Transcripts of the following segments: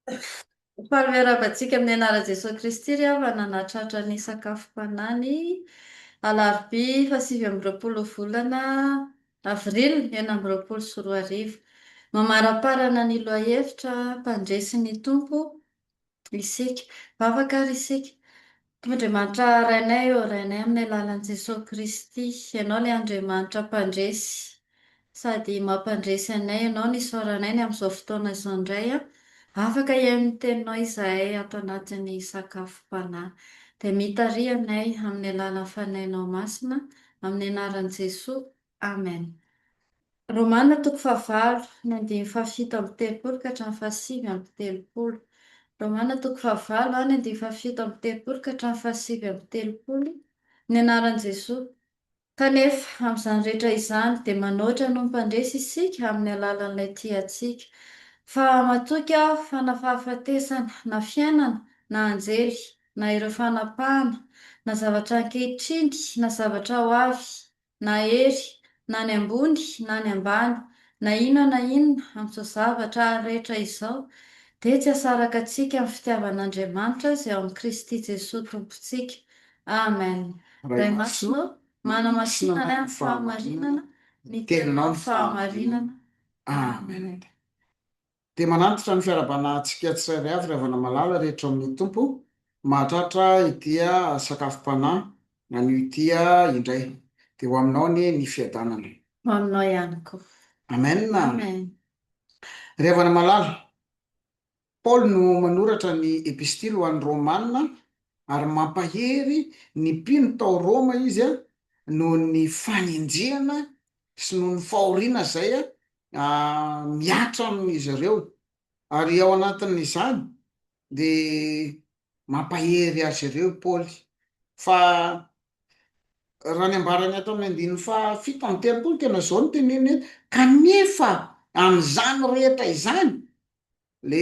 Fanomiaravantsika amin'ny anaran'i Jesosy Kristy ry havana nahatratra ny sakafom-panany alarobia 8 volana avril 2024. Mamaraparana ny lohahevitra mpandresy ny tompo isika, vavaka ary isika. Andriamanitra rainay eo rainay amin'ny alalan'i Jesosy Kristy. Ianao ny Andriamanitra mpandresy sady mampandresy anay. Ianao ny soranay ny amin'izao fotoana izao indray afaka iain'ny teninao izahay ato anatin'ny sakafom-panahy. Dia mitaria anay amin'ny alalan'ny fanainao masina amin'ny anaran'i Jesosy. Amen. Romana 9:1-7 ka hatramin'ny 7:30. Romana 9:1-7 ka hatramin'ny 7:30. Ny anaran'i Jesosy. Kanefa amin'izany rehetra izany dia manoatra no mpandresy isika amin'ny alalan'ilay tiantsika. Fa matoky aho fa na fahafatesana, na fiainana, na anjely, na ireo fanapahana, na zavatra ankehitriny, na zavatra ho avy, na hery, na ny ambony, na ny ambany, na inona amin'izao zavatra rehetra izao, dia tsy hasaraka antsika amin'ny fitiavan'Andriamanitra izay ao amin'ny Kristy Jesosy Tompontsika. Amen. Ray masonao, manamasinana amin'ny fahamarinana, ny teninao ny fahamarinana. Amen. Dia manantitra ny fiarabanantsika tsirairay avy ravana malala rehetra amin'ny tompo mahatratra itia sakafom-panahy na ny itia indray dia ho aminao ny fiadanana. Ho aminao ihany koa. Amen. Amen. Ravana malala, Paoly no manoratra ny epistily ho an'ny Romanina ary mampahery ny mpino tao Roma izy noho ny fanenjehana sy noho ny fahoriana izay miatra amin'izy ireo ary ao anatin'izany dia mampahery azy ireo Paoly. Fa raha ny ambarany ato amin'ny 7:30 tena izao no teneny hoe kanefa amin'izany rehetra izany le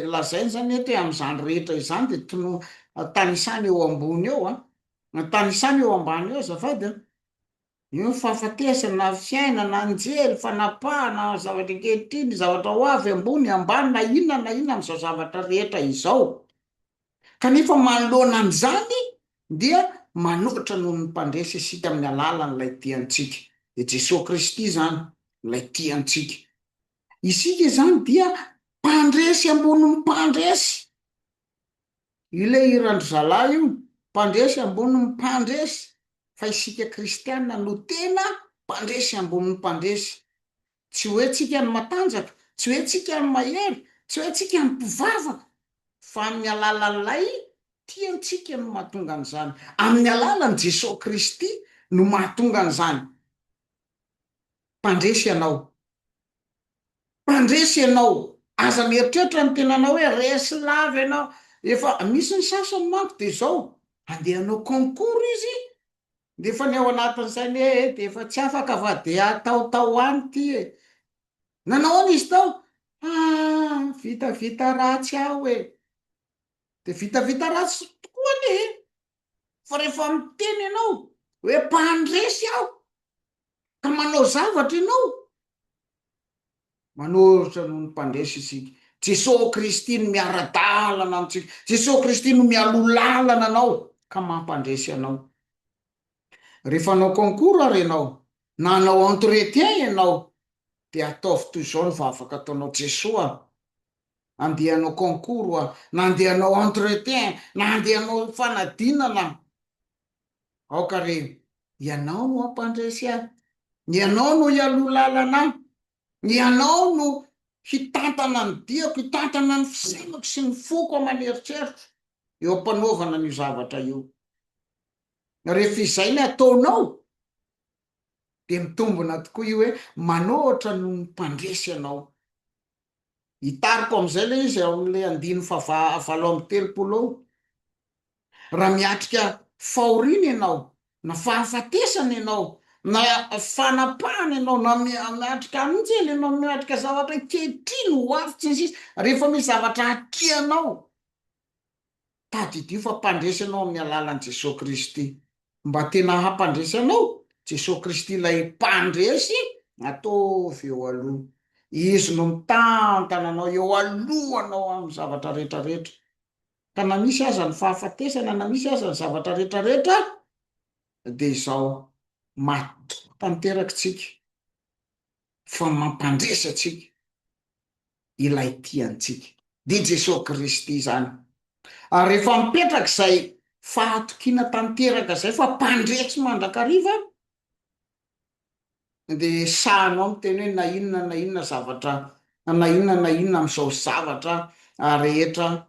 lazainy zany hoe amin'izany rehetra izany dia tany isany eo ambony eo tany isany eo ambany eo azafady io fahafatesana, fiainana, anjely, fanapahana, zavatra ankehitriny, zavatra ho avy ambony ambany na inona amin'izao zavatra rehetra izao. Kanefa manoloana an'izany dia manoatra noho ny mpandresy isika amin'ny alalan'ilay tiantsika. Dia Jesosy Kristy zany ilay tiantsika. Isika zany dia mpandresy ambony mpandresy. Ilay irandro zalahy io mpandresy ambony mpandresy. Fa isika kristianina no tena mpandresy ambony mpandresy. Tsy hoe tsika ny matanjaka, tsy hoe tsika ny mahery, tsy hoe tsika ny mpivavaka, fa amin'ny alalan'ilay tiantsika no mahatonga an'izany. Amin'ny alalan'i Jesosy Kristy no mahatonga an'izany. Mpandresy ianao. Mpandresy ianao. Aza mieritreritra ny tenanao hoe resy lava ianao. Efa misy ny sasany manko dia izao andehanao concours izy dia efa ny ao anatin'izany dia efa tsy afaka fa dia ataotao any ty nanao any izy tao vitavita ratsy aho dia vitavita ratsy tokoa fa rehefa miteny ianao hoe mpandresy aho ka manao zavatra ianao manoratra noho ny mpandresy isika. Jesosy Kristy no miara-dalana amintsika. Jesosy Kristy no mialolalana anao ka mampandresy anao. Rehefa anao concours ary ianao na anao entretien ianao dia ataovy toy izao ny vavaka ataonao Jesosy andehanao concours na andehanao entretien na andehanao fanadinana aoka reny ianao no ampandresy ahy, ianao no ialolalana ahy, ianao no hitantana ny diako, hitantana ny fisainako sy ny foko aman'eritreritra eo ampanaovana ny zavatra io. Rehefa izay ny ataonao dia mitombona tokoa io hoe manoatra no mpandresy ianao. Hitariko amin'izay le izy ao amin'ilay 9:7 raha miatrika fahoriana ianao na fahafatesana ianao na fanapahana ianao na miatrika anjely ianao miatrika zavatra ankehitriny ho avy tsy ny sisa rehefa misy zavatra atrehanao tadidio fa mpandresy ianao amin'ny alalan'i Jesosy Kristy. Mba tena hampandresy anao Jesosy Kristy ilay mpandresy ataovy eo aloha. izy no mitantana anao eo alohanao amin'ny zavatra rehetrarehetra, ka na misy aza ny fahafatesana na misy aza ny zavatra rehetrarehetra de izao matoa tanterakitsika fa mampandresatsika ilay tiantsika de Jesosy Kristy zany. Ary rehefa mipetraka izay fahatokiana tanteraka zay fa mpandresy mandrakariva de sahanao miteny hoe na inona zavatra na inona am'izao zavatra rehetra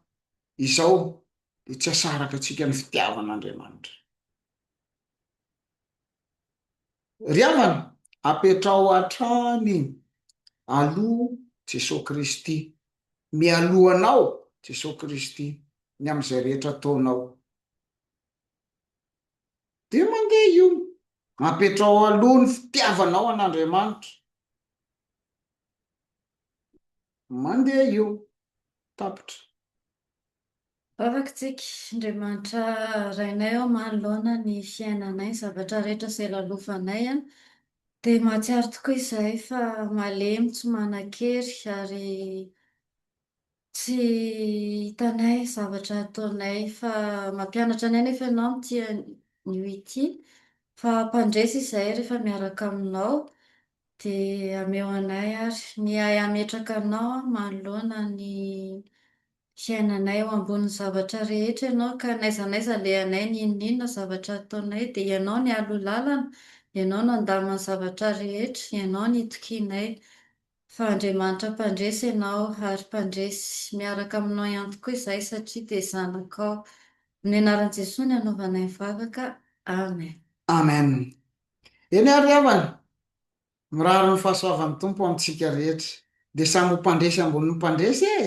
izao de tsy asaraka atsika ny fitiavan'Andriamanitra. Ry havana, apetrao hatrany aloha Jesosy Kristy, mialohanao Jesosy Kristy ny am'izay rehetra ataonao de mandeha io, apetrao aloha ny fitiavanao an'Andriamanitra, mandeha io tapitra. Afaka tsika Andriamanitra rainay ao manoloana ny fiainanay, zavatra rehetra izay lalofanay a, dia mahatsiaro tokoa izay fa malemy tsy manan-kery ary tsy hitanay zavatra ataonay fa mampianatra anay nefa ianao amin'ity anio ity fa mpandresy izay rehefa miaraka aminao dia ameo anay ary mihay hametraka anao manoloana ny fiainanay eo ambony zavatra rehetra ianao ka n'aiza n'aiza alehanay ny inona zavatra ataonay dia ianao ny aloha lalana, ianao no andamana zavatra rehetra, ianao ny itokianay fa Andriamanitra mpandresy ianao ary mpandresy miaraka aminao ihany tokoa izahay satria dia zanakao. Amin'ny anaran'i Jesosy ny anaovanay mivavaka. Amen. Amen. Eny ary havana, mirary ny fahasoavan'ny tompo amintsika rehetra de samy ho mpandresy ambony mpandresy e.